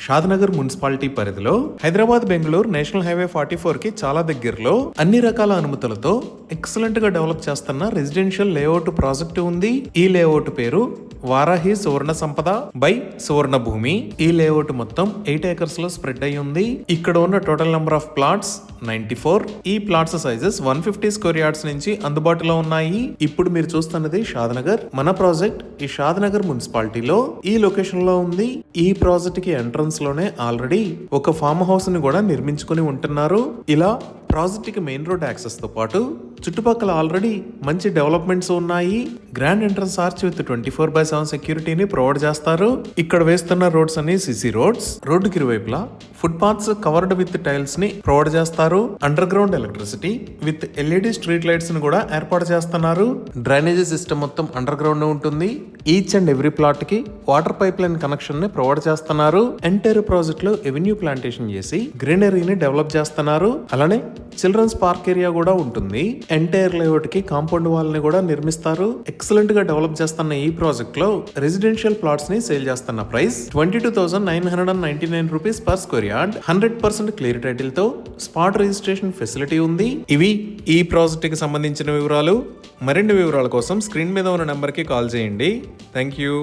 Shadnagar municipality పరిధిలో Hyderabad Bengaluru national highway 44 కి చాలా దగ్గరలో అన్ని రకాల అనుమతులతో ఎక్సలెంట్ గా డెవలప్ చేస్తున్న రెసిడెన్షియల్ లేఅవుట్ ప్రాజెక్టు ఉంది. ఈ లేఅవుట్ పేరు వారాహి సువర్ణ సంపద బై సువర్ణ భూమి. ఈ లేఅవుట్ మొత్తం 8 acres లో స్ప్రెడ్ అయి ఉంది. ఇక్కడ ఉన్న టోటల్ నెంబర్ ఆఫ్ ప్లాట్స్ 94. ఈ ప్లాట్స్ సైజెస్ 150 స్క్వేర్ యార్డ్స్ నుంచి అందుబాటులో ఉన్నాయి. ఇప్పుడు మీరు చూస్తున్నది షాద్నగర్. మన ప్రాజెక్ట్ ఈ షాద్నగర్ మున్సిపాలిటీలో ఈ లొకేషన్ లో ఉంది. ఈ ప్రాజెక్ట్ కి ఎంట్రన్స్ లోనే ఆల్రెడీ ఒక ఫామ్ హౌస్ ని కూడా నిర్మించుకుని ఉంటున్నారు. ఇలా ప్రాజెక్ట్ కి మెయిన్ రోడ్ యాక్సెస్ తో పాటు చుట్టుపక్కల ఆల్రెడీ మంచి డెవలప్మెంట్స్ ఉన్నాయి. గ్రాండ్ ఎంట్రన్స్ ఆర్చ్ విత్ 24/7 సెక్యూరిటీని ప్రొవైడ్ చేస్తారు. ఇక్కడ వేస్తున్న రోడ్స్ అన్ని సిసి రోడ్స్. రోడ్డుకి ఇరువైపులా foot paths covered with tiles ని ప్రొవైడ్ చేస్తారు. Under ground electricity with LED street lights ని కూడా ఏర్పాటు చేస్తున్నారు. డ్రైనేజీ సిస్టమ్ మొత్తం అండర్ గ్రౌండ్ ఉంటుంది. ఈచ్ అండ్ ఎవ్రీ ప్లాట్ కి వాటర్ పైప్ లైన్ కనెక్షన్ ని ప్రొవైడ్ చేస్తున్నారు. ఎంటైర్ ప్రాజెక్ట్ లో ఎవెన్యూ ప్లాంటేషన్ చేసి గ్రీనరీని డెవలప్ చేస్తున్నారు. అలానే చిల్డ్రన్స్ పార్క్ ఏరియా కూడా ఉంటుంది. ఎంటైర్ లేఅవుట్ కి కాంపౌండ్ వాల్ ని కూడా నిర్మిస్తారు. ఎక్సలెంట్ గా డెవలప్ చేస్తున్న ఈ ప్రాజెక్ట్ లో రెసిడెన్షియల్ ప్లాట్స్ ని సేల్ చేస్తున్న price 22,999 rupees per square yard. 100% clear title తో స్పాట్ రిజిస్ట్రేషన్ ఫెసిలిటీ ఉంది. ఇవి ఈ ప్రాజెక్ట్ కి సంబంధించిన వివరాలు. మరిన్ని వివరాల కోసం స్క్రీన్ మీద ఉన్న నెంబర్ కి కాల్ చేయండి. Thank you.